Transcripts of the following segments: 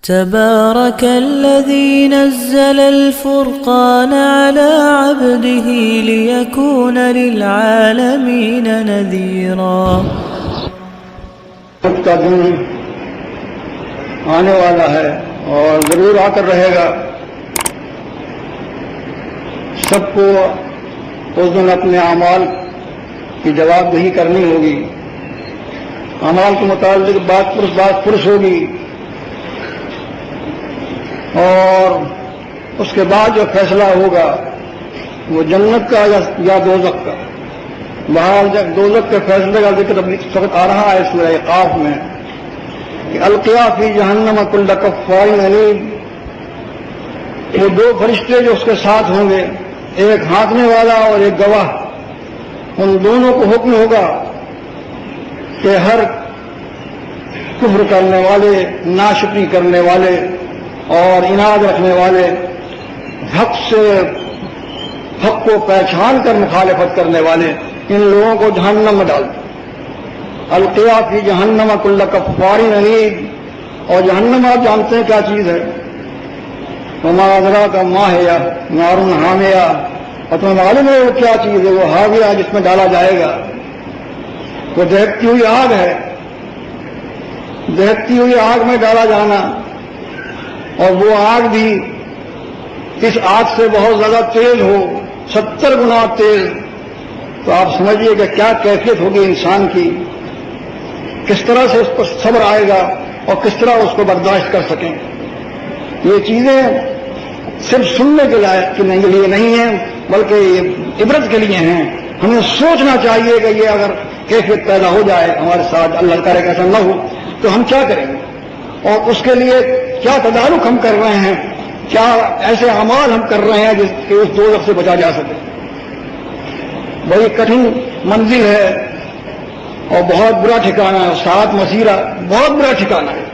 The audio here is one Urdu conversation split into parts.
تبارك الذي نزل الفرقان على عبده ليكون للعالمين نذيرا۔ کا دن آنے والا ہے اور ضرور آ کر رہے گا۔ سب کو اس دن اپنے اعمال کی جواب دہی کرنی ہوگی، اعمال کے متعلق بات پرس ہوگی، اور اس کے بعد جو فیصلہ ہوگا وہ جنت کا یا دوزخ کا۔ بہرحال جب دوزخ کے فیصلے کا ذکر اس وقت آ رہا ہے سورہ قاف میں کہ القیا فی جہنم کل کفار عنید، یہ دو فرشتے جو اس کے ساتھ ہوں گے، ایک ہانکنے والا اور ایک گواہ، ان دونوں کو حکم ہوگا کہ ہر کفر کرنے والے، ناشکری کرنے والے اور عناد رکھنے والے، حق کو پہچان کر مخالفت کرنے والے، ان لوگوں کو جہنم میں ڈال دو۔ القیا فی جہنم کل کفار عنید، اور جہنم آپ جانتے ہیں کیا چیز ہے، وما ادراک ما ہی نار حامیہ، اور تمہیں معلوم ہے وہ کیا چیز ہے، وہ حاویہ جس میں ڈالا جائے گا، وہ دہتی ہوئی آگ ہے۔ دہتی ہوئی آگ میں ڈالا جانا، اور وہ آگ بھی اس آگ سے بہت زیادہ تیز ہو، 70 گنا تیز، تو آپ سمجھیے کہ کیا کیفیت ہوگی انسان کی، کس طرح سے اس پر صبر آئے گا اور کس طرح اس کو برداشت کر سکیں۔ یہ چیزیں صرف سننے کے لیے نہیں ہیں، بلکہ یہ عبرت کے لیے ہیں۔ ہمیں سوچنا چاہیے کہ یہ اگر کیفیت پیدا ہو جائے ہمارے ساتھ، اللہ کرے کہ ایسا نہ ہو، تو ہم کیا کریں گے، اور اس کے لیے کیا تدارک ہم کر رہے ہیں، کیا ایسے اعمال ہم کر رہے ہیں جس کہ اس دوزخ سے بچا جا سکے۔ بڑی کٹھن منزل ہے اور بہت برا ٹھکانہ ہے، سات مسیرہ بہت برا ٹھکانہ ہے۔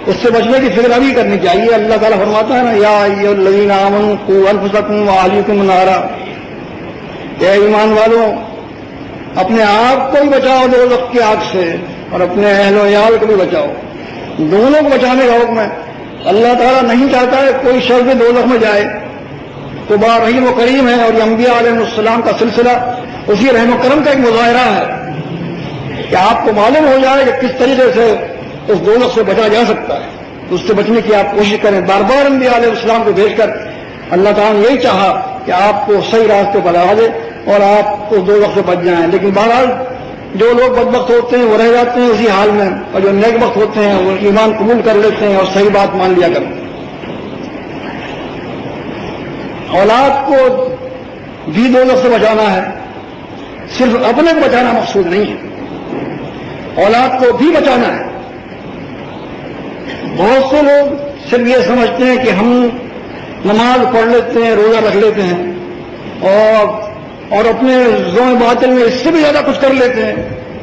اس سے بچنے کی فکر ابھی کرنی چاہیے۔ اللہ تعالیٰ فرماتا ہے نا، یا ایھا الذین آمنوا قوا انفسکم واہلیکم نارا، اے ایمان والوں اپنے آپ کو بھی بچاؤ دوزخ کی آگ سے اور اپنے اہل و عیال کو بھی بچاؤ، دونوں کو بچانے کا حکم ہے۔ اللہ تعالیٰ نہیں چاہتا ہے کوئی شخص بھی دوزخ میں جائے، تو بڑا رحیم و کریم ہے، اور یہ انبیاء علیہ السلام کا سلسلہ اسی رحم و کرم کا ایک مظاہرہ ہے کہ آپ کو معلوم ہو جائے کہ کس طریقے سے اس دوزخ سے بچا جا سکتا ہے، اس سے بچنے کی آپ کوشش کریں۔ بار بار انبیاء علیہ السلام کو بھیج کر اللہ تعالیٰ نے یہی چاہا کہ آپ کو صحیح راستے پر لگا دے اور آپ اس دوزخ سے بچ جائیں، لیکن بہرحال جو لوگ بدبخت ہوتے ہیں وہ رہ جاتے ہیں اسی حال میں، اور جو نیک بخت ہوتے ہیں وہ ایمان قبول کر لیتے ہیں اور صحیح بات مان لیا کرتے ہیں۔ اولاد کو بھی دوزخ سے بچانا ہے، صرف اپنے کو بچانا مقصود نہیں ہے، اولاد کو بھی بچانا ہے۔ بہت سے لوگ صرف یہ سمجھتے ہیں کہ ہم نماز پڑھ لیتے ہیں، روزہ رکھ لیتے ہیں اور اپنے ذوق باطن میں اس سے بھی زیادہ کچھ کر لیتے ہیں،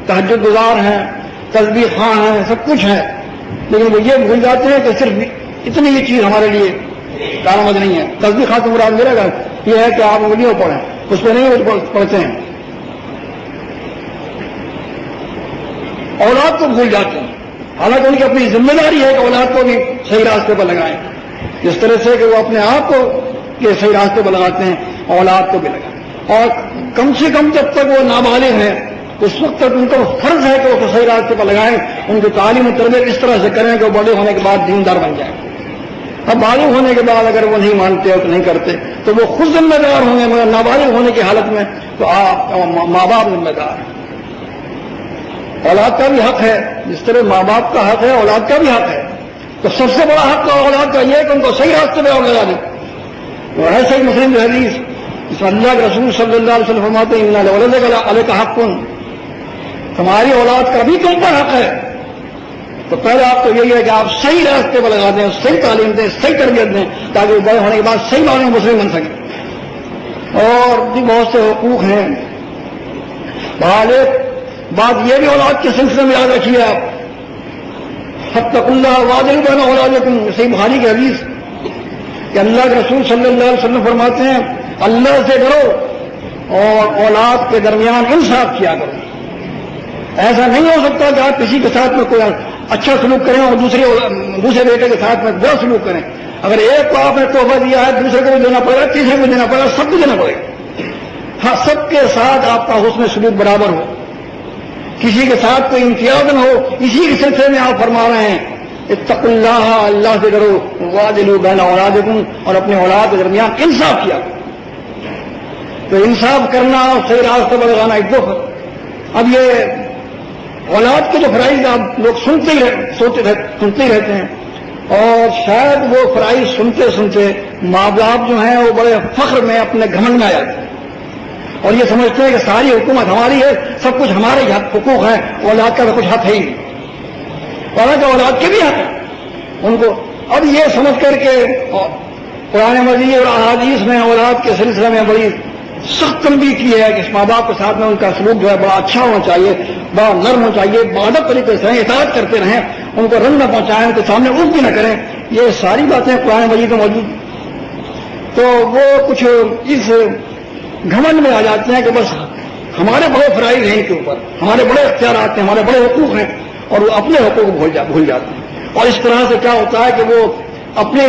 تہجد گزار ہیں، تسبیح خواں ہیں، سب کچھ ہے، لیکن وہ یہ بھول جاتے ہیں کہ صرف اتنی ہی چیز ہمارے لیے کارآمد نہیں ہے۔ تسبیح خواں تو مراد میرے گا یہ ہے کہ آپ انگلیوں پڑھیں، اس پہ نہیں پڑھتے ہیں۔ اولاد کو بھول جاتے ہیں، حالانکہ ان کی اپنی ذمہ داری ہے کہ اولاد کو بھی صحیح راستے پر لگائیں، جس طرح سے کہ وہ اپنے آپ کو یہ صحیح راستے پر لگاتے ہیں، اولاد کو بھی لگائیں۔ اور کم سے کم جب تک وہ نابالغ ہیں اس وقت تک ان کا فرض ہے کہ وہ صحیح راستے پر لگائیں، ان کی تعلیم و تربیت اس طرح سے کریں کہ وہ بڑے ہونے کے بعد دیندار بن جائیں۔ اب بالغ ہونے کے بعد اگر وہ نہیں مانتے اور نہیں کرتے تو وہ خود ذمہ دار ہوں گے، مگر نابالغ ہونے کی حالت میں تو آپ ماں باپ ذمہ دار ہیں۔ اولاد کا بھی حق ہے، جس طرح ماں باپ کا حق ہے اولاد کا بھی حق ہے، تو سب سے بڑا حق اولاد کا یہ ہے کہ ان کو صحیح راستے پہ اور لگا دیں۔ تو ہے صحیح مسلم حدیث، اس اللہ کے رسول صلی اللہ علیہ وسلم فرماتے ہیں ان لولدک علیک حق، تمہاری اولاد کا بھی تم پر حق ہے۔ تو پہلے آپ کو یہی ہے کہ آپ صحیح راستے پر لگا دیں، صحیح تعلیم دیں، صحیح تربیت دیں، تاکہ وہ بڑے ہونے کے بعد صحیح معنی میں مسلم بن سکیں۔ اور بھی بہت سے حقوق ہیں۔ بات یہ بھی اولاد کے سلسلے میں یاد رکھیے آپ، فاتقوا اللہ واعدلوا بین اولادکم، صحیح بخاری کی حدیث کہ اللہ کے رسول صلی اللہ علیہ وسلم فرماتے ہیں اللہ سے ڈرو اور اولاد کے درمیان انصاف کیا کرو۔ ایسا نہیں ہو سکتا کہ آپ کسی کے ساتھ میں کوئی اچھا سلوک کریں اور دوسرے بیٹے کے ساتھ میں برا سلوک کریں. اگر ایک کو آپ نے تحفہ دیا ہے دوسرے کو بھی دینا پڑے گا, تیسرے کو دینا پڑے گا, سب کو دینا پڑے گا. ہاں, سب کے ساتھ آپ کا حسن سلوک برابر ہو, کسی کے ساتھ کوئی امتیاز نہ ہو. اسی کے سلسلے میں آپ فرما رہے ہیں اتقوا اللہ, اللہ سے ڈرو, وعدلوا بین اولادکم, اور اپنے اولاد کے درمیان انصاف کیا. تو انصاف کرنا اور صحیح راستہ پر لگانا ایک دو. اب یہ اولاد کے جو فرائض آپ لوگ سنتے ہی رہتے ہیں, اور شاید وہ فرائض سنتے سنتے ماں باپ جو ہیں وہ بڑے فخر میں اپنے گھمنڈ میں آ جاتے ہیں اور یہ سمجھتے ہیں کہ ساری حکومت ہماری ہے, سب کچھ ہمارے حقوق ہیں, اولاد کا تو کچھ حق ہے ہی نہیں. حالانکہ اولاد کے بھی حق ہیں ان کو. اب یہ سمجھ کر کے قرآن مجید اور احادیث میں اولاد کے سلسلے میں بڑی سخت تنبیہ کی ہے کہ اس ماں باپ کے ساتھ میں ان کا سلوک جو ہے بڑا اچھا ہونا چاہیے, بڑا نرم ہونا چاہیے, باادب طریقے سے اطاعت کرتے رہیں, ان کو رنگ نہ پہنچائیں, ان کے سامنے اف بھی نہ کریں. یہ ساری باتیں قرآن مجید میں موجود. تو وہ کچھ اس گھمنڈ میں آ جاتے ہیں کہ بس ہمارے بڑے فرائض ہیں ان کے اوپر, ہمارے بڑے اختیارات ہیں, ہمارے بڑے حقوق ہیں, اور وہ اپنے حقوق کو بھول جاتے ہیں. اور اس طرح سے کیا ہوتا ہے کہ وہ اپنی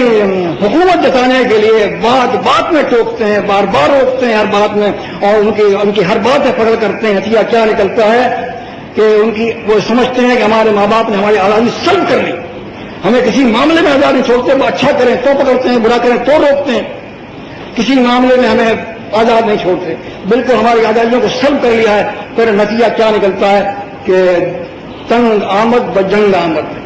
حکومت جتانے کے لیے بات میں ٹوکتے ہیں, بار بار روکتے ہیں ہر بات میں, اور ان کی ہر بات میں پکڑ کرتے ہیں. نتیجہ کیا نکلتا ہے کہ وہ سمجھتے ہیں کہ ہمارے ماں باپ نے ہماری آزادی سلب کر لی, ہمیں کسی معاملے میں آزاد نہیں چھوڑتے, وہ اچھا کریں تو پکڑتے ہیں, برا کریں تو روکتے ہیں, کسی معاملے میں ہمیں آزاد نہیں چھوڑتے, بالکل ہماری آزادیوں کو سلب کر لیا ہے. پھر نتیجہ کیا نکلتا ہے کہ تنگ آمد بجنگ آمد,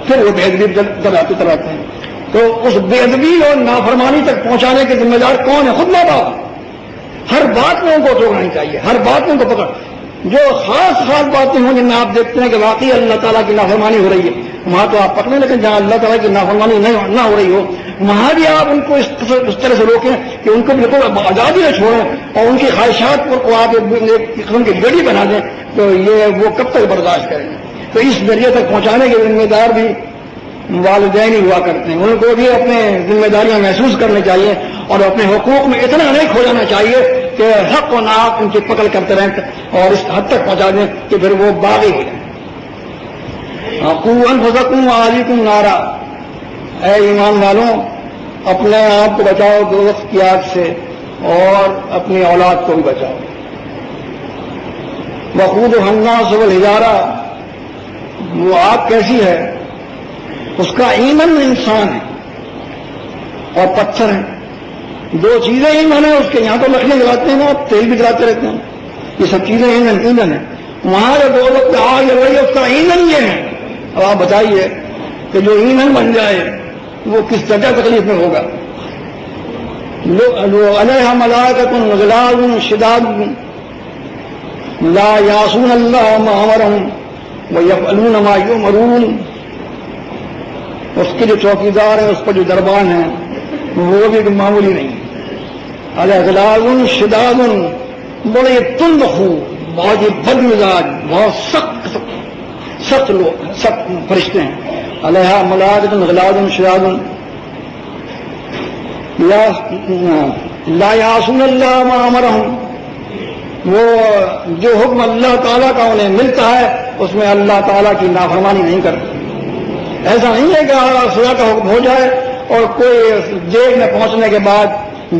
پھر وہ بے ادبی دراتے ہیں. تو اس بے ادبی اور نافرمانی تک پہنچانے کے ذمہ دار کون ہے؟ خود ماں باپ. ہر بات میں ان کو ٹوکنا نہیں چاہیے, ہر بات میں ان کو پکڑ. جو خاص باتیں ہوں جن میں آپ دیکھتے ہیں کہ واقعی اللہ تعالیٰ کی نافرمانی ہو رہی ہے, وہاں تو آپ پکڑیں, لیکن جہاں اللہ تعالیٰ کی نافرمانی نہ ہو رہی ہو وہاں بھی آپ ان کو اس طرح سے روکیں کہ ان کو بالکل آزادی نہ چھوڑیں, اور ان کی خواہشات کو آپ ایک قسم کی گڑی بنا دیں, تو یہ وہ کب تک برداشت کریں گے؟ تو اس ذریعے تک پہنچانے کے ذمہ دار بھی والدین ہی ہوا کرتے ہیں. ان کو بھی اپنے ذمہ داریاں محسوس کرنی چاہیے, اور اپنے حقوق میں اتنا نہیں کھو جانا چاہیے کہ حق و ناحق ان کی پکڑ کرتے رہیں اور اس حد تک پہنچا دیں کہ پھر وہ باغی ہو جائیں. قوا انفسکم واہلیکم نارا, اے ایمان والوں اپنے آپ کو بچاؤ دوزخ کی آگ سے اور اپنی اولاد کو بھی بچاؤ. وقودها الناس والحجارہ, وہ آگ کیسی ہے؟ اس کا ایندھن انسان ہے اور پتھر ہے. دو چیزیں ایندھن ہیں اس کے. یہاں تو لکڑیاں جلاتے ہیں نا, تیل بھی جلاتے رہتے ہیں, یہ سب چیزیں ایندھن ہیں. وہاں جو دو لوگ آگ جل رہی ہے اس کا ایندھن یہ ہے. اب آپ بتائیے کہ جو ایندھن بن جائے وہ کس درجہ تکلیف میں ہوگا. علیہا ملائکۃ غلاظ شداد لا یعصون اللہ ما امرہم ویفعلون ما یؤمرون. اس کے جو چوکیدار ہیں, اس پر جو دربان ہیں, وہ بھی معمولی نہیں. علیہ غلاظ شداد, بڑے تند خو, بہت ہی بد مزاج, بہت سخت لوگ, سخت فرشتے ہیں. علیہ ملائکۃ غلاظ شداد لا یعصون اللہ ما امرہم, وہ جو حکم اللہ تعالیٰ کا انہیں ملتا ہے اس میں اللہ تعالیٰ کی نافرمانی نہیں کرتے. ایسا نہیں ہے کہ سزا کا حکم ہو جائے اور کوئی جیل میں پہنچنے کے بعد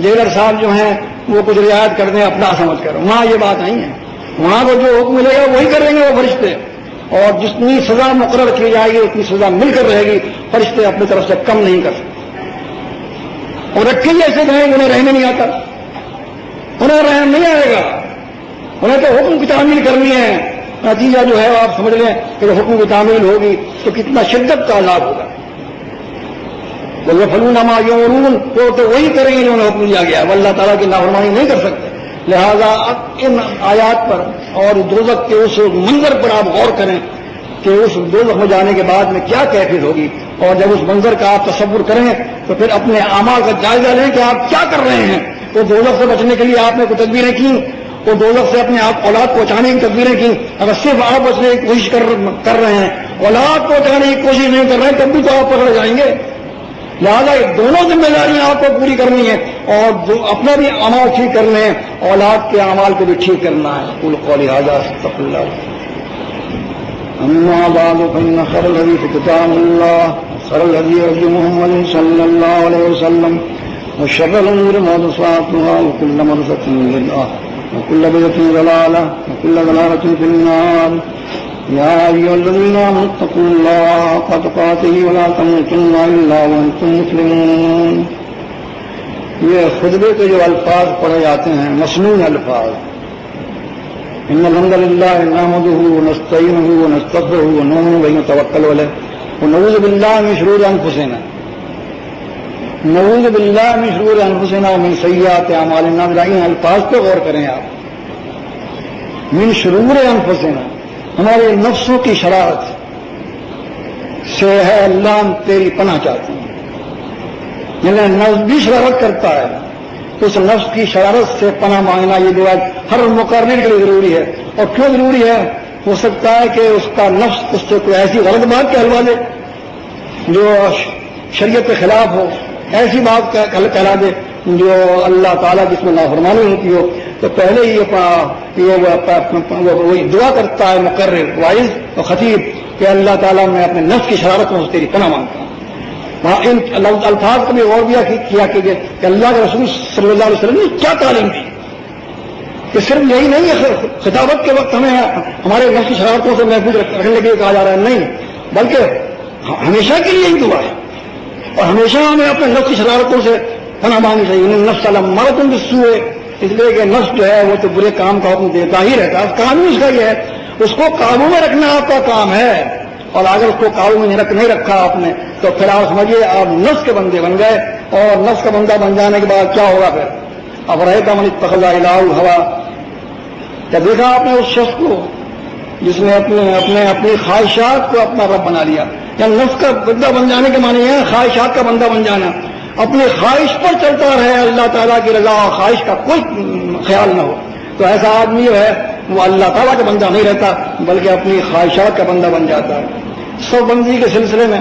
جیلر صاحب جو ہیں وہ کچھ رعایت کر دیں اپنا سمجھ کر. وہاں یہ بات نہیں ہے. وہاں کو جو حکم ملے گا وہی کریں گے وہ فرشتے, اور جتنی سزا مقرر کی جائے گی اتنی سزا مل کر رہے گی. فرشتے اپنی طرف سے کم نہیں کر سکتے. اور رکھیں گے ایسے کہیں انہیں رہنے نہیں آتا, انہیں رحم نہیں آئے گا. انہیں تو حکم کی تعمیل کرنی ہے. نتیجہ جو ہے آپ سمجھ لیں کہ جب حکم کی تعمیل ہوگی تو کتنا شدت کا عذاب ہوگا. وَيَفْعَلُونَ مَا يُؤْمَرُونَ, وہ تو وہی کریں گے انہوں نے حکم دیا گیا. اللہ تعالیٰ کی نافرمانی نہیں کر سکتے. لہذا ان آیات پر اور دوزخ کے اس منظر پر آپ غور کریں کہ اس دوزخ میں جانے کے بعد میں کیا کیفیت ہوگی, اور جب اس منظر کا آپ تصور کریں تو پھر اپنے اعمال کا جائزہ لیں کہ آپ کیا کر رہے ہیں. تو دوزخ سے بچنے کے لیے آپ نے کوئی تدبیریں کی, وہ دوزخ سے اپنے آپ اولاد پہنچانے کی تدبیریں کی. اگر صرف آپ بچنے کی کوشش کر رہے ہیں, اولاد پہنچانے کی کوشش نہیں کر رہے ہیں, تب بھی تو آپ پکڑے جائیں گے. لہٰذا دونوں ذمہ داریاں آپ کو پوری کرنی ہے, اور اپنا بھی اعمال ٹھیک کرنے ہیں, اولاد کے اعمال کو بھی ٹھیک کرنا ہے. قل قولی ھذا استغفر اللہ. أما بعد فإن خير الحديث كتاب الله وخير الهدي هدي محمد صلى الله عليه وسلم وشر الأمور محدثاتها وكل محدثة بدعة وكل بدعة ضلالة وكل ضلالة في النار يا أيها الذين آمنوا اتقوا الله حق تقاته ولا تموتن إلا وأنتم مسلمون. یہ خطبے کے جو الفاظ پڑھے جاتے ہیں مسنون الفاظ، ان الحمد للہ نحمده ونستعینه ونستغفره ونؤمن به ونتوکل علیہ ونعوذ باللہ من شرور انفسنا ومن سیئات اعمالنا. ان الفاظ پہ غور کریں آپ. من شرور انفسنا، ہمارے نفسوں کی شرارت سے ہے اللہ ہم تیری پناہ چاہتے ہیں. یعنی نفس بھی شرارت کرتا ہے، اس نفس کی شرارت سے پناہ مانگنا یہ دعا ہر مقرر کے لیے ضروری ہے. اور کیوں ضروری ہے؟ ہو سکتا ہے کہ اس کا نفس اس سے کوئی ایسی غلط بات کہلوا دے جو شریعت کے خلاف ہو، ایسی بات کہلا دے جو اللہ تعالیٰ کی اس میں نافرمانی ہوتی ہو. تو پہلے ہی وہی دعا کرتا ہے مقرر وائز اور خطیب کہ اللہ تعالیٰ میں اپنے نفس کی شرارتوں سے تیری پناہ مانگتا ہوں. وہاں ان الفاظ کو بھی غور کیا کہ اللہ کے رسول صلی اللہ علیہ وسلم نے کیا تعلیم دی کہ صرف یہی نہیں ہے خطابت کے وقت ہمیں ہمارے نفس کی شرارتوں سے محفوظ رکھنے کے لیے کہا جا رہا ہے، نہیں، بلکہ ہمیشہ کے لیے یہی دعا ہے. اور ہمیشہ ہمیں اپنے نفس کی شرارتوں سے پناہ مانگنی چاہیے. نفس مرض بالسوء، اس لیے کہ نفس جو ہے وہ تو برے کام کا حکم دیتا ہی رہتا ہے. کام ہی اس کا یہ ہے، اس کو قابو میں رکھنا آپ کا کام ہے. اور اگر اس کو قابو میں نہیں رکھا آپ نے تو پھر آپ سمجھیے آپ نفس کے بندے بن گئے. اور نفس کا بندہ بن جانے کے بعد کیا ہوگا پھر؟ اب رہے کا من اتخذ الہ ہوا. کیا دیکھا آپ نے اس شخص کو جس نے اپنی خواہشات کو اپنا رب بنا لیا؟ یا نفس کا بندہ بن جانے کے معنی ہے خواہشات کا بندہ بن جانا. اپنی خواہش پر چلتا رہے، اللہ تعالیٰ کی رضا اور خواہش کا کوئی خیال نہ ہو. تو ایسا آدمی جو ہے وہ اللہ تعالیٰ کا بندہ نہیں رہتا بلکہ اپنی خواہشات کا بندہ بن جاتا ہے. سب بندی کے سلسلے میں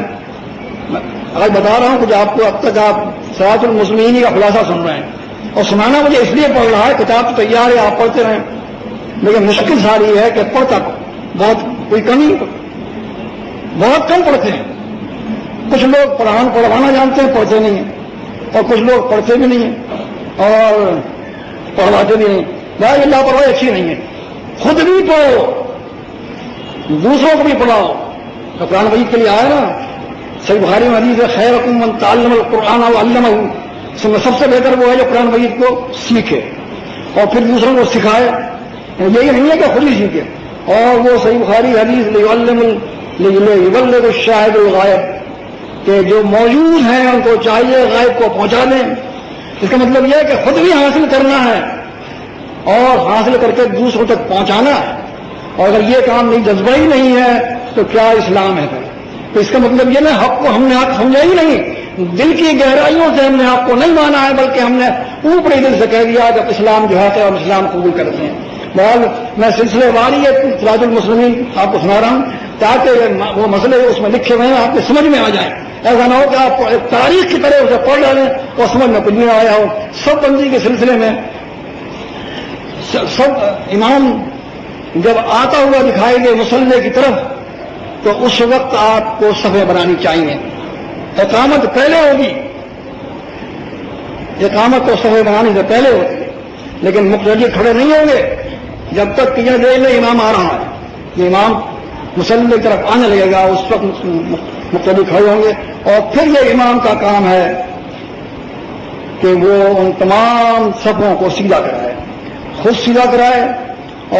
اگر بتا رہا ہوں کہ اب تک آپ صراط المسلمین کا خلاصہ سن رہے ہیں، اور سنانا مجھے اس لیے پڑھ رہا ہے، کتاب تو تیار ہے آپ پڑھتے رہیں، لیکن مشکل ساری ہے کہ پڑھتا بہت کوئی کمی بہت کم پڑھتے ہیں. کچھ لوگ پڑھوانا جانتے ہیں، پڑھتے نہیں ہیں، اور کچھ لوگ پڑھتے بھی نہیں ہیں اور پڑھواتے بھی نہیں. بھائی لاپرواہی اچھی نہیں ہے. خود بھی پڑھو، دوسروں کو بھی پڑھاؤ. قرآن مجید کے لیے آیا نا، صحیح بخاری میں حدیث ہے خیرکم من تعلم القرآن وعلمہ. سب سے بہتر وہ ہے جو قرآن مجید کو سیکھے اور پھر دوسروں کو سکھائے. یہی نہیں ہے کہ خود ہی سیکھے. اور وہ صحیح بخاری حدیث لیبلغ الشاہد الغائب کہ جو موجود ہیں ان کو چاہیے غائب کو پہنچا دیں. اس کا مطلب یہ ہے کہ خود بھی حاصل کرنا ہے اور حاصل کر کے دوسروں تک پہنچانا ہے. اور اگر یہ کام نہیں، جذبہ ہی نہیں ہے تو کیا اسلام ہے پھر؟ تو اس کا مطلب یہ نا حق کو ہم نے حق سمجھا ہی نہیں، دل کی گہرائیوں سے ہم نے حق کو نہیں مانا ہے بلکہ ہم نے اوپری دل سے کہہ دیا کہ اسلام جو ہے ہم اسلام قبول کرتے ہیں. بہرحال میں سلسلے واری صراط المسلمین آپ کو سنا رہا ہوں تاکہ وہ مسئلے اس میں لکھے ہوئے ہیں آپ کے سمجھ میں آ جائیں. ایسا نہ ہو کہ آپ تاریخ کی طرح اسے پڑھ ڈالیں اور سمجھ میں کچھ نہیں آیا ہو. سب بندی کے سلسلے میں سب امام جب آتا ہوا دکھائے گے مصلی کی طرف تو اس وقت آپ کو صفیں بنانی چاہیے. اقامت پہلے ہوگی، اقامت تو صفیں بنانے سے پہلے ہوتی ہے، لیکن مقتدی کھڑے نہیں ہوں گے جب تک کہ یہ دیکھ لیں امام آ رہا ہے. یہ امام مصلی کی طرف آنے لگے گا، اس وقت مقتدی کھڑے ہوں گے. اور پھر یہ امام کا کام ہے کہ وہ ان تمام صفوں کو سیدھا کرائے، خود سیدھا کرائے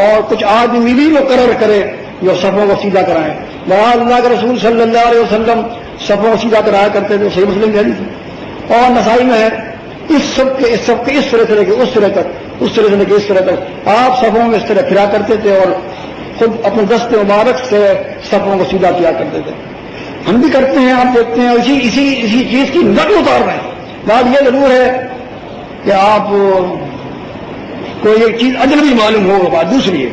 اور کچھ آدمی بھی مقرر کرے جو صفوں کو سیدھا کرائیں. بہرحال اللہ کے رسول صلی اللہ علیہ وسلم صفوں کو سیدھا کرایا کرتے تھے. صحیح مسلم کی حدیث ہے اور نسائی میں ہے. اس سب کے اس طرح سے لے کے اس طرح تک، اس طرح سے لے کے اس طرح تک آپ صفوں میں اس طرح پھرا کرتے تھے اور خود اپنے دست مبارک سے صفوں کو سیدھا کیا کرتے تھے. ہم بھی کرتے ہیں، آپ دیکھتے ہیں اسی چیز کی نقل اتار رہے ہیں. بات یہ ضرور ہے کہ آپ کو ایک چیز اجنبی معلوم ہو، بات دوسری ہے.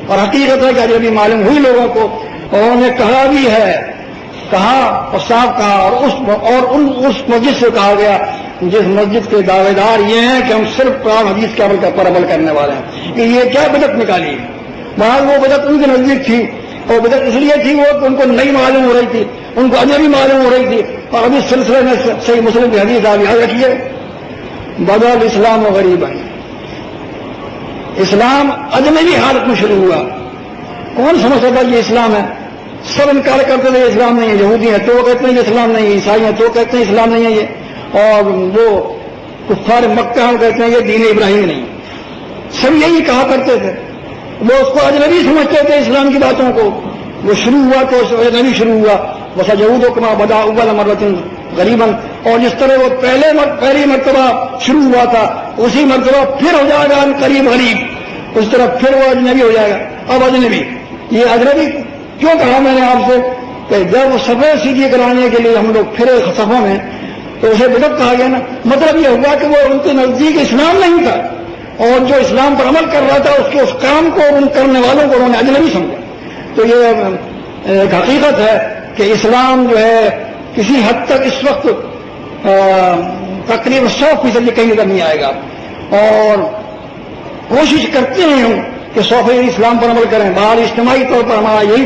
اور حقیقت ہے کہ اجنبی معلوم ہوئی لوگوں کو، اور انہوں نے کہا بھی ہے، کہا اور صاف کہا. اور اس مسجد سے کہا گیا جس مسجد کے دعوے دار یہ ہیں کہ ہم صرف قرآن حدیث کے پر عمل کرنے والے ہیں، کہ یہ کیا بدعت نکالی ہے. بعض وہ بدعت ان کے نزدیک تھی اور بدعت اس لیے تھی وہ کہ ان کو نہیں معلوم ہو رہی تھی، ان کو اجنبی معلوم ہو رہی تھی. اور ابھی سلسلے میں صحیح مسلم کی حدیث آپ یاد رکھیے، بدا الاسلام و غریبا، اسلام اجنبی حالت میں شروع ہوا. کون سمجھتا تھا یہ اسلام ہے؟ سب انکار کرتے تھے اسلام نہیں ہے. یہودی ہیں تو وہ کہتے ہیں کہ اسلام نہیں ہے، عیسائی ہیں تو کہتے ہیں اسلام نہیں ہے یہ، اور وہ کفار مکہ ہم کہتے ہیں یہ دین ابراہیم نہیں. سب یہی کہا کرتے تھے. وہ اس کو اجنبی سمجھتے تھے اسلام کی باتوں کو. وہ شروع ہوا تو اجنبی شروع ہوا. بسا یہود کما بدا اول مرۃ غریباً، اور جس طرح وہ پہلی مرتبہ شروع ہوا تھا اسی مرتبہ پھر ہو جائے گا قریب غریب، اس طرح پھر وہ اجنبی ہو جائے گا. اب اجنبی، یہ اجنبی کیوں کہا میں نے آپ سے کہ جب صفحے سیدھی کرانے کے لیے ہم لوگ پھرے صفوں میں تو اسے بدعت کہا گیا نا. مطلب یہ ہوا کہ وہ ان کے نزدیک اسلام نہیں تھا، اور جو اسلام پر عمل کر رہا تھا اس کام کو ان کرنے والوں کو انہوں نے اجنبی سمجھا. تو یہ ایک حقیقت ہے کہ اسلام جو ہے کسی حد تک اس وقت تقریباً 100% کہیں نظر نہیں آئے گا، اور کوشش کرتے ہیں ہم کہ 100% اسلام پر عمل کریں. بہرحال اجتماعی طور پر ہمارا یہی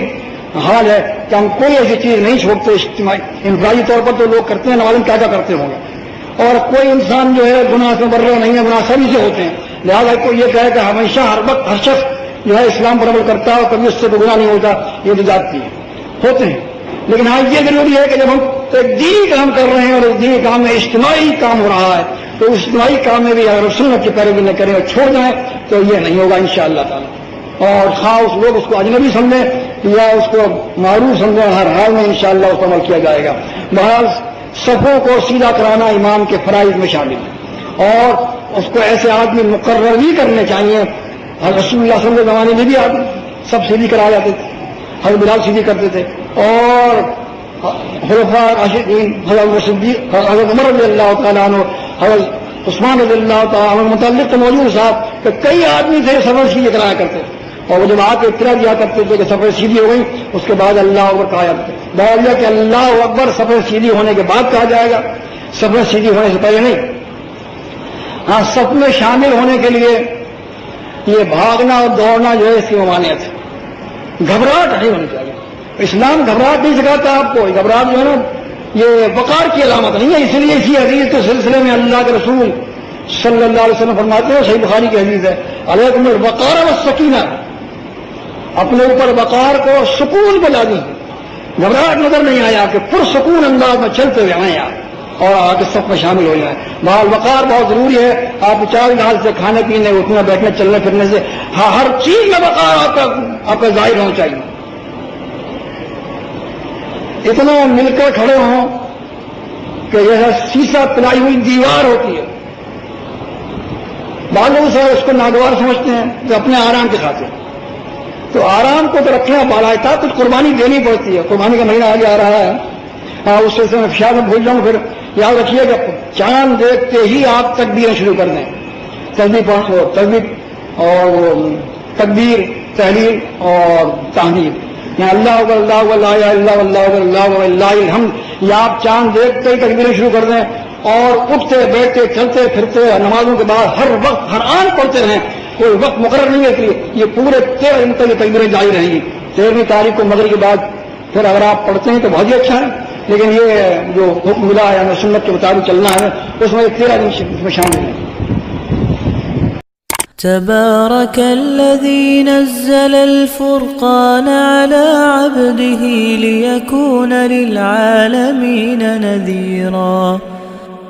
حال ہے کہ ہم کوئی ایسی چیز نہیں چھوڑتے. اجتماعی انفرادی طور پر تو لوگ کرتے ہیں، نوالم کیا کرتے ہوں گے، اور کوئی انسان جو ہے گناہ سے مبرر نہیں ہے، گناہ سبھی سے ہوتے ہیں. لہٰذا کوئی یہ کہے کہ ہمیشہ ہر وقت ہر شخص جو ہے اسلام پر عمل کرتا ہے اور کبھی اس سے گناہ نہیں ہوتا، یہ تو جاتی ہے، ہوتے ہیں. لیکن ہاں یہ ضروری ہے کہ جب ہم ایک دینی کام کر رہے ہیں اور اس دینی کام میں اجتماعی کام ہو رہا ہے تو اس اجتماعی کام میں بھی اگر سنت کی پیروی نہ کریں اور چھوڑ جائیں تو یہ نہیں ہوگا انشاءاللہ تعالی. اور خاص لوگ اس کو اجنبی سمجھیں یا اس کو معروف سمجھیں، ہر حال میں انشاءاللہ اس پر عمل کیا جائے گا. بہرحال صفوں کو سیدھا کرانا امام کے فرائض میں شامل ہے، اور اس کو ایسے آدمی مقرر بھی کرنے چاہیے. رسول اللہ صلی اللہ علیہ وسلم کے زمانے میں بھی آدمی سب سیدھی کرا جاتے تھے. حضرت بلال سیدھی کرتے تھے، اور خلفاء راشدین حضرت صدیق، حضرت عمر رضی اللہ تعالیٰ عنہ، حضرت عثمان رضی اللہ تعالیٰ عنہ متعلق تو موجود صاحب کہ کئی آدمی تھے سفر سیدھی کرایا کرتے تھے، اور وہ جب آ کے اطلاع دیا کرتے تھے کہ سفر سیدھی ہو گئی اس کے بعد اللہ اکبر کہا جاتا تھا. بہرحال کہ اللہ اکبر سفر سیدھی ہونے کے بعد کہا جائے گا، سفر سیدھی ہونے سے پہلے نہیں. ہاں صف میں شامل ہونے کے لیے یہ بھاگنا اور دوڑنا جو ہے اس کی ممانعت ہے، گھبراہٹ نہیں ہونی چاہیے. اسلام گھبراہٹ نہیں سکھاتا آپ کو. گھبراہٹ جو ہے نا یہ وقار کی علامت نہیں ہے. اس لیے اسی حدیث کے سلسلے میں اللہ کے رسول صلی اللہ علیہ وسلم فرماتے ہیں، صحیح بخاری کی حدیث ہے، علیکم الوقار والسکینہ، اپنے اوپر وقار کو سکون کو لا دیں. گھبراہٹ نظر نہیں آیا کہ پرسکون انداز میں چلتے ہوئے آئیں آپ اور آ کے سب میں شامل ہو جائیں. بہرحال وقار بہت ضروری ہے. آپ چار حال سے کھانے پینے اٹھنے بیٹھنے چلنے پھرنے سے ہر چیز میں وقار آپ کا ظاہر ہونا چاہیے. اتنا مل کر کھڑے ہوں کہ جیسا سیسا پلائی ہوئی دیوار ہوتی ہے. بعض لوگ سر اس کو ناگوار سمجھتے ہیں کہ اپنے آرام کے خاطر، تو آرام کو تو رکھنا بالاتا کچھ قربانی دینی پڑتی ہے. قربانی کا مہینہ آگے آ رہا ہے. اس سلسلے میں شاید میں بھول جاؤں. پھر یاد رکھیے کہ چاند دیکھتے ہی آپ تکبیریں شروع کر دیں. تسبیح اور تکبیر، تحلیل اور تحمید، یہاں اللہ اکبر اللہ اکبر لا الہ الا اللہ اکبر اللہ اکبر اللہ الحمد، یا آپ چاند دیکھتے ہی تکبیریں شروع کر دیں. اور اٹھتے بیٹھتے چلتے پھرتے نمازوں کے بعد ہر وقت ہر آن پڑھتے رہیں. کوئی وقت مقرر نہیں ہے کہ یہ پورے 13 دن تک یہ تکبیریں جاری رہیں گی. 13ویں تاریخ کو مغرب کے بعد پھر اگر آپ پڑھتے ہیں تو بہت ہی اچھا ہے، لیکن یہ جو حکم ملا ہے یعنی سنت کے مطابق چلنا ہے اس میں 13 دن میں شامل ہے. تبارك الذي نزل الفرقان على عبده ليكون للعالمين نذيرا.